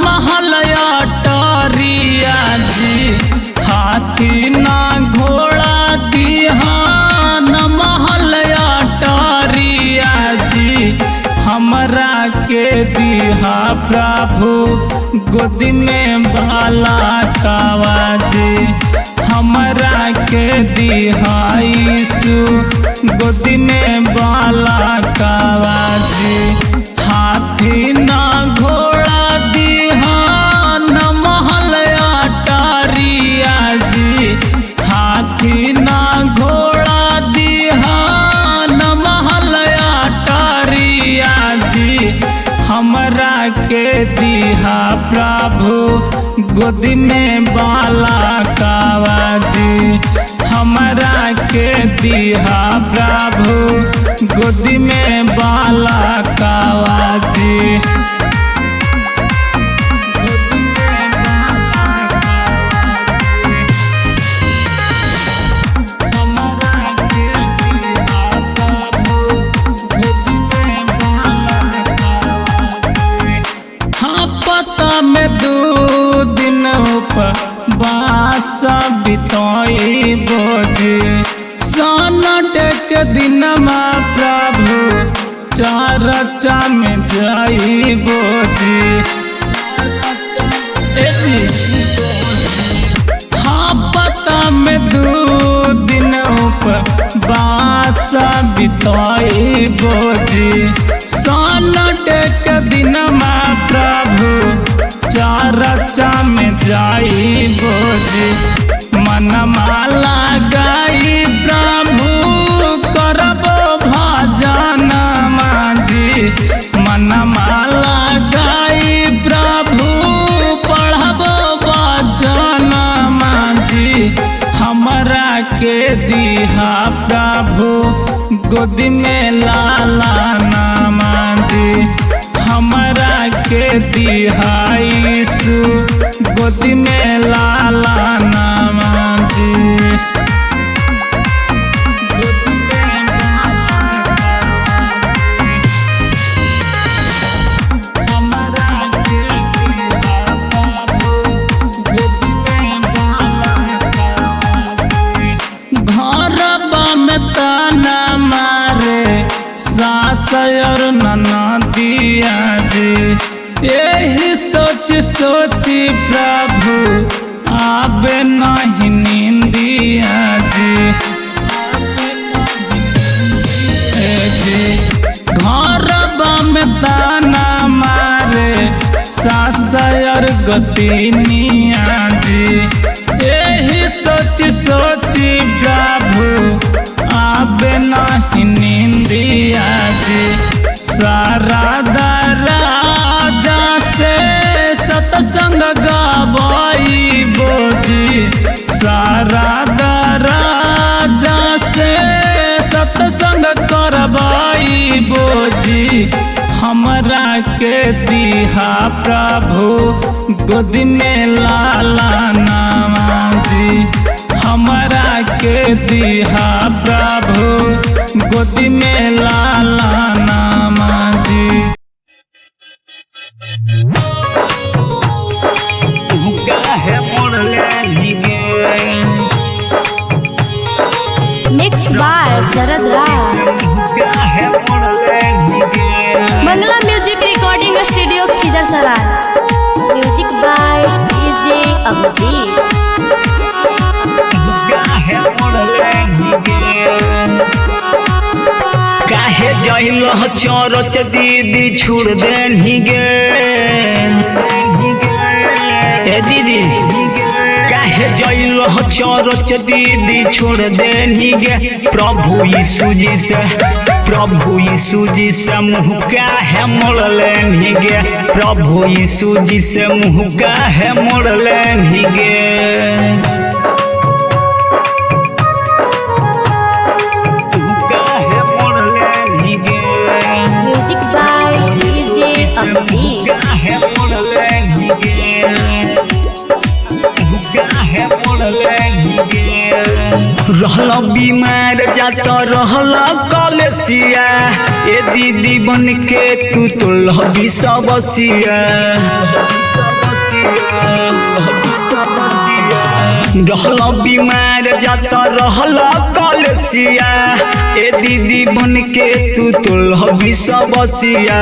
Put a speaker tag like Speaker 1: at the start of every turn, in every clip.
Speaker 1: महल अटारिया जी, हाथी ना घोड़ा दिहा न महल अटारिया जी, हमरा के दिहा प्रभु गोदी में बाला कावा जी, हमरा के दिहा यीशु गोदी में बाला कावा जी। हाथी ना घोड़ा दिहा न महल अटारिया जी, हाथी ना घोड़ा दिहा न महल अटारिया जी, हमरा के दिहा प्रभु गोदी में बाला कावा जी, हमरा के दिहा प्रभु गोदी में बाला कावा जी। में 2 दिन उपवास बिताई बोझे, सनट के दिन में प्रभु चर्चा में जाई बोझे। हाँ पता में 2 दिन उपवास बिताई बोझे, सनट के दिन में प्रभु चर्चा में जाई बोझे। मनमा लगाई प्रभु करबो भजन मांझी, मनमा लगाई प्रभु पढ़बो भजन मांझी, हमरा के दिहा प्रभु गोदी में लाला ना मांझी, हमरा के दिहा यीशु गोदी में लाला ना मांझी। सासर ननदिया जी, यही सोची प्रभु आबे नहीं नींदिया जी। घर में ताना मारे सासर गतिनिया जी, यही सोची प्रभु आबे नहीं नींदिया जी। सारा राजा से सतसंग गवाई बोझी, सारा राजा से सतसंग करवाई बोझी, हमरा के दिहा प्रभु गोदी में लाला ना मांझी, हमरा के दिहा प्रभु गोदी में लाला ना मांझी।
Speaker 2: Mix by Sharad Raj, Mangala music recording studio Khizarsarai, music by DJ Abhijeet.
Speaker 3: काहे जइल चरच दीदी छोड़ देनी गे, ए दीदी काहे जइल चरच दीदी छोड़ देनी गे। प्रभु यीशु जी से मुँह काहे मोड़ लेनी गे, प्रभु यीशु जी से मुँह काहे मोड़ लेनी गे। रहला बीमार जाता रहला कलेसिया, ए दीदी बन के तू तो लहबी सबसिया। रहल बीमार जात रहल कलसिया ए दीदी बन के तू तोल विषबसिया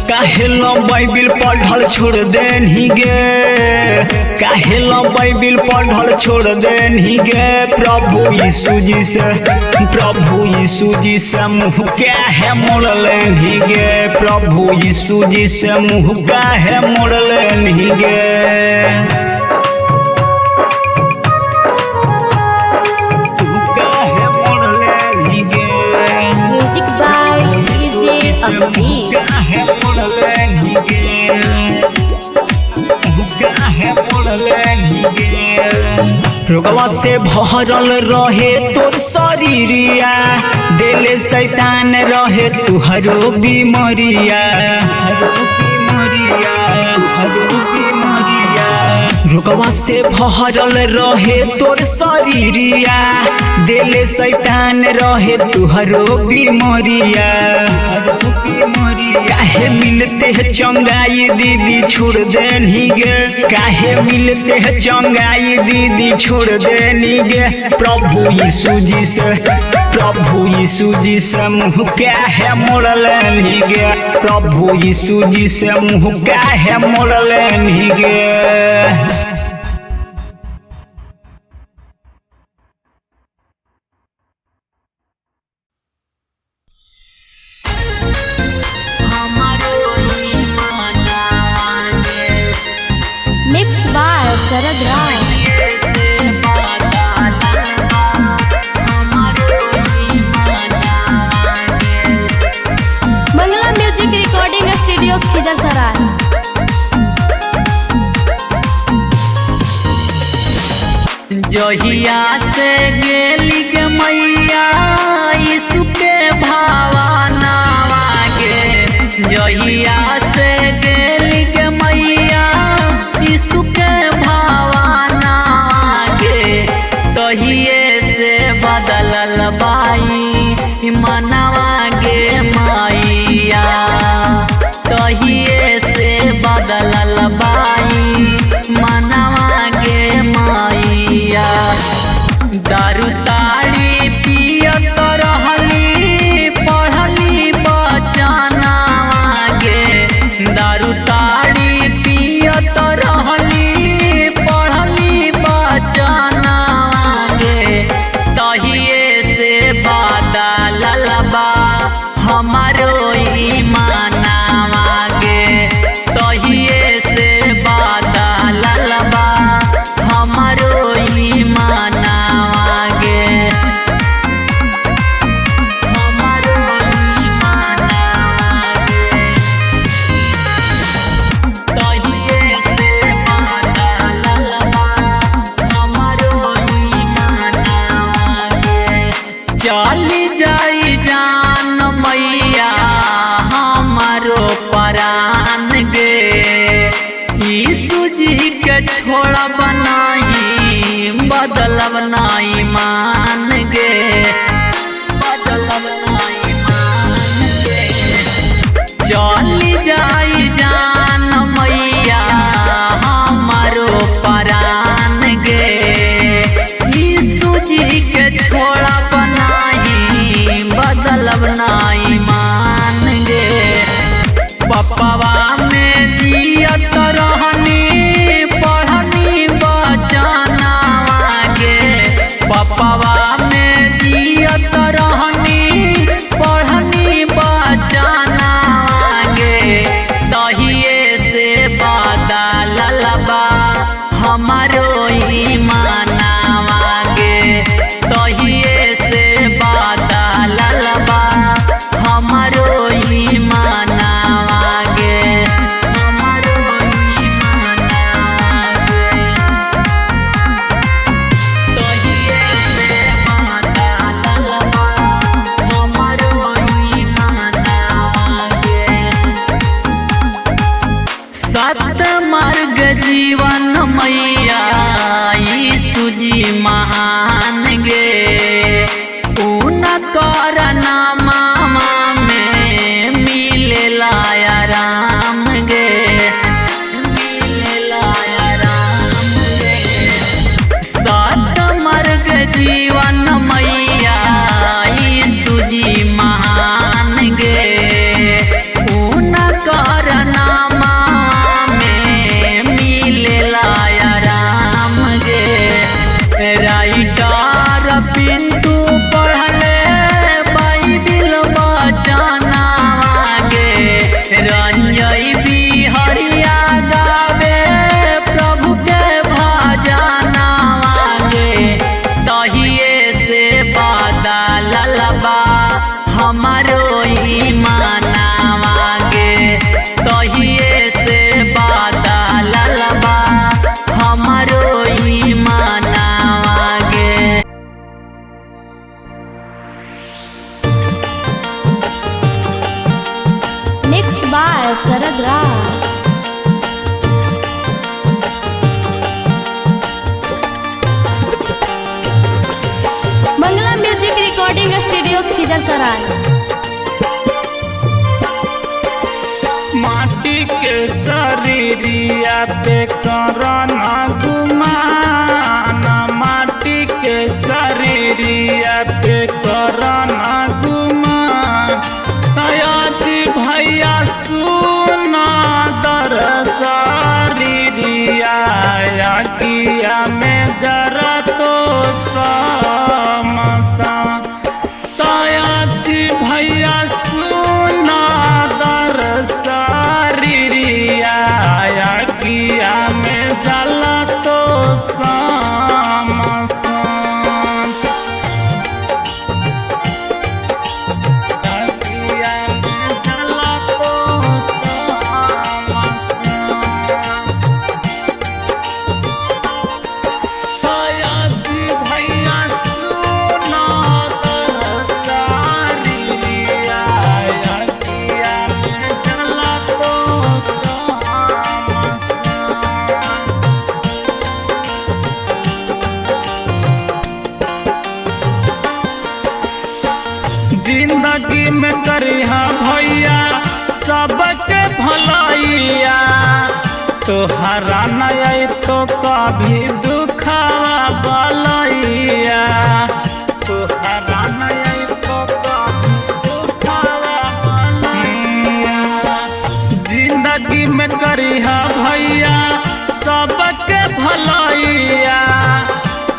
Speaker 3: काहे लो बाइबिल पढ़ल छोड़ देनी गे काहे लो बाइबिल पढ़ल छोड़ देनी गे प्रभु यीशु जी से मुँह क्या है मोड़ लेनी गे प्रभु यीशु जी से मुँह क्या है मोड़ लेनी गे
Speaker 2: म्यूजिक बाय डीजे अभिजीत।
Speaker 3: रोगवा से भरल रहे तोर शरीरिया दिल शैतान रहे तुहरो बीमरिया रोगवा से भरल रहे तोर शरीरिया दिल शैतान रहे तुहरो बीमरिया काहे मिलते है चंगाई दीदी छोड़ देनी गे काहे मिलते है चंगाई दीदी छोड़ देनी गे प्रभु यीशु जी से मुँह क्या है मोड़ लेनी गे प्रभु यीशु जी से मुँह क्या है मोड़ लेनी गे
Speaker 2: mix by Sharad Raj. Mangala music recording studio Khizarsarai.
Speaker 3: जहिया से गेली के मैया यीशु के भावनावा गे जहिया से गेली के मैया यीशु के भावनावा गे तहिए से बदलल बाई मनवा गे मैया तहिए से बदलल बाई मनवा गे मैया दारू ताड़ी पियत रहली पढ़ली बचनावा गे दारू ताड़ी पियत रहली पढ़ली बचनावा गे तहिए से बदलल बा हमारो ईमानवा गे तहिए से बदलल बा हमारो ईमानवा गे हमारो ईमानवा गे तहिए से बदलल बा हमारो ईमानवा गे चली जाई जान मैया हमारो परान गे यीशु जी के छोड़ब नहीं बदलब नहीं मान गे बदलब नहीं मान गे चली जाई जान मैया हमारो परान गे यीशु जी के छोड़ब नहीं बदलब नहीं मान गे पप्पवा में जियत रहनी पढ़नी बचनावा गे पप्पवा में जियत रहनी पढ़नी बचनावा गे तहिए से बदलल बा हमारो ईमानवा गे तहिए से बदलल बा हमारो ईमानवा गे हमारो ईमानवा गे तहिए से बदलल बा हमारो ईमानवा गे सत मार्ग जीवन मैया यीशु जी महान गे ऊन कर नामा में मिलेला आराम गे मिलेला आराम
Speaker 2: सराय।
Speaker 1: माटी के शरीरिया पे करना गुमान, माटी के शरीरिया पे करना गुमान। तयाजी भैया सुना दरसारिया किया में जरा तो समसा। तयाजी भैया सुना दरसारिया किया में जला तो समसा। जिंदगी में करिहा भैया सबके भलैया, तोहरा नहीं तो कभी दुखावा बलैया। तोहरा नहीं तो कभी दुखावा बलैया। जिंदगी में करिहा भैया सबके भलैया,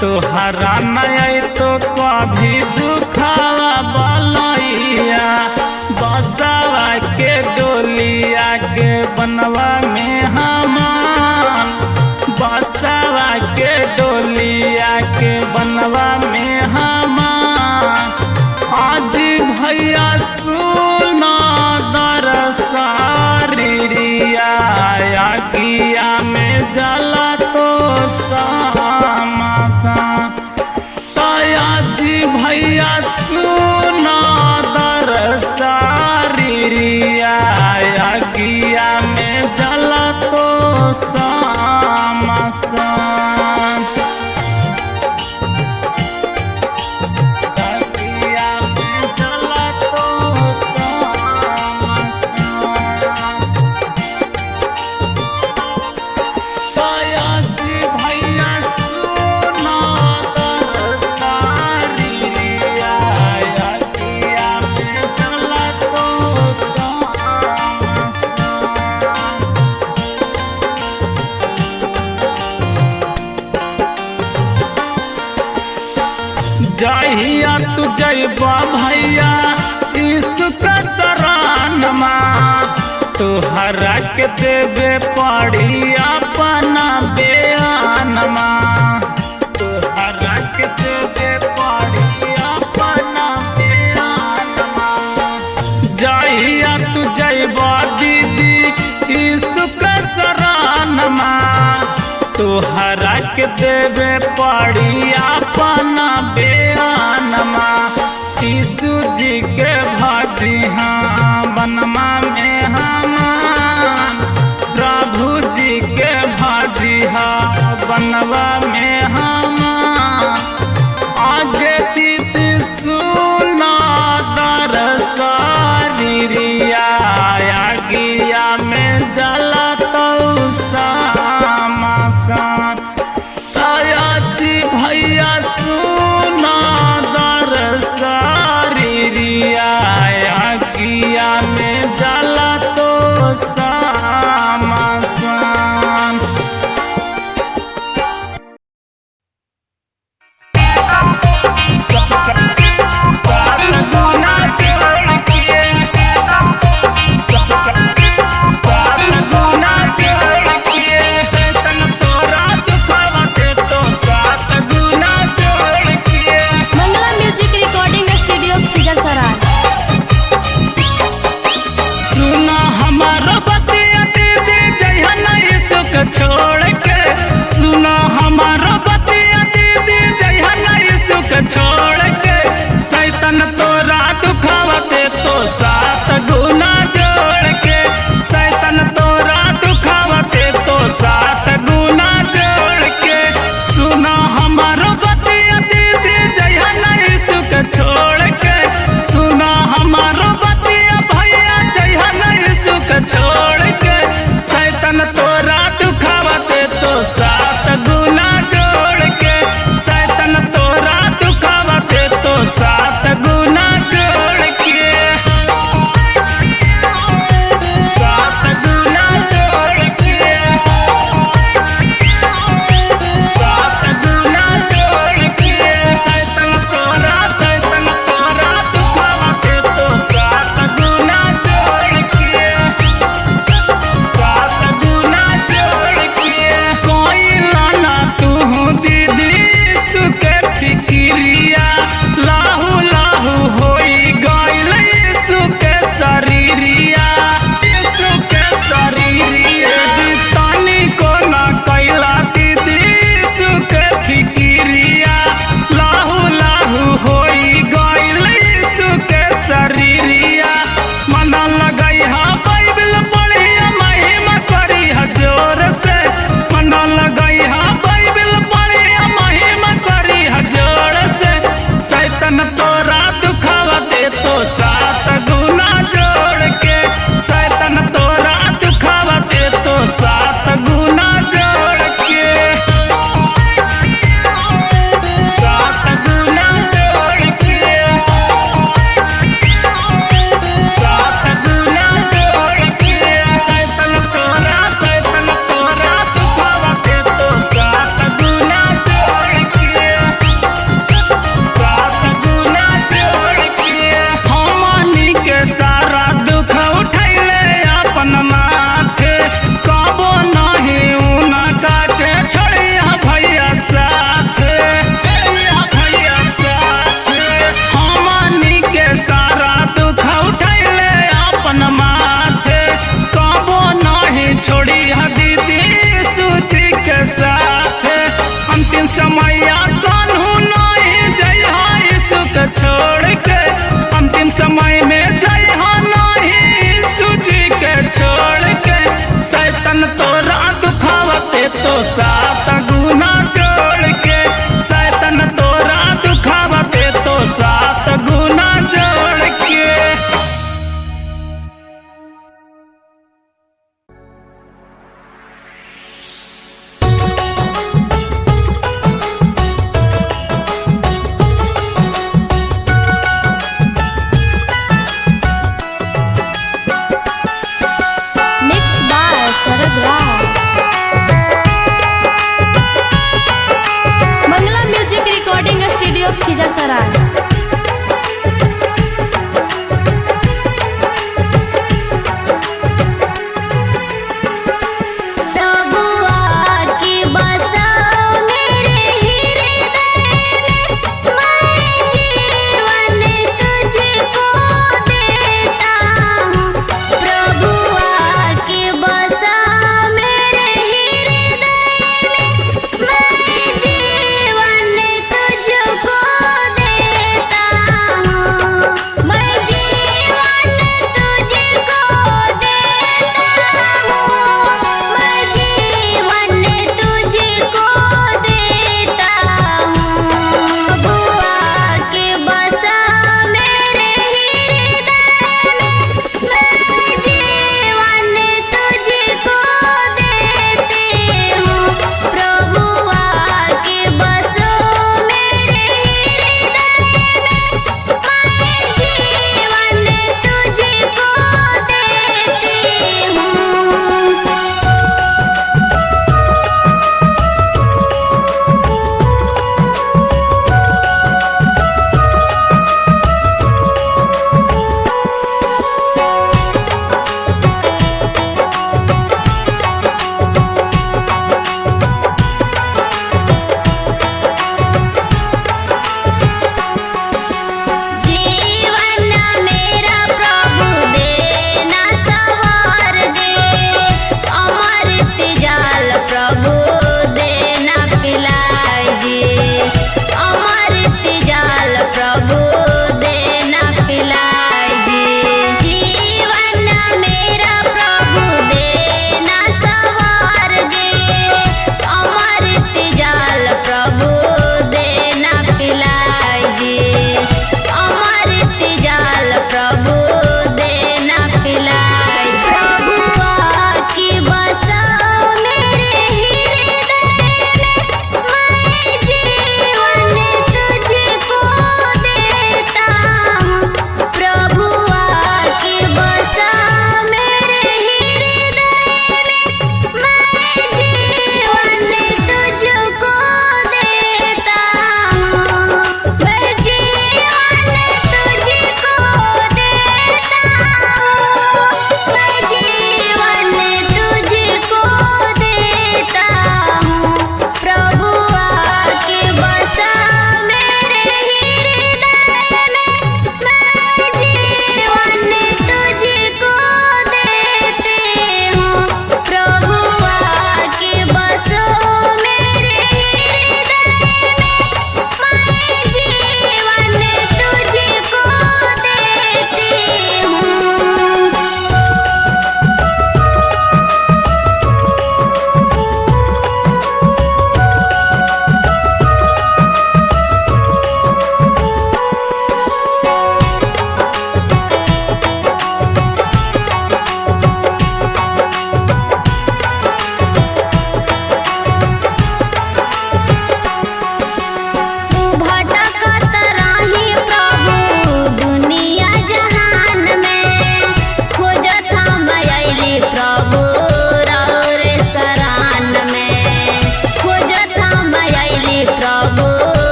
Speaker 1: तोहरा नहीं तो कभी दुखावा बलैया। बसवा के डोलिया के बनवा में हमान, बसवा के डोलिया के बनवा में हमान। आज भैया सुना दरसारिया किया में जला तो सामसा। तयाजी भैया सुना दरसारिया किया में जला तो सामसा। किया में जला तो सामसा। तयाजी भैया सुना दरसारिया किया में जला तो जहिया तू जैबा भैया यीशु का शरणमा, तोहरा के देवे पड़ी अपना बयानमा। तोहरा के देवे पड़ी अपना बयानमा। जहिया तू जैबा दीदी यीशु का शरणमा, तोहरा के देवे पड़ी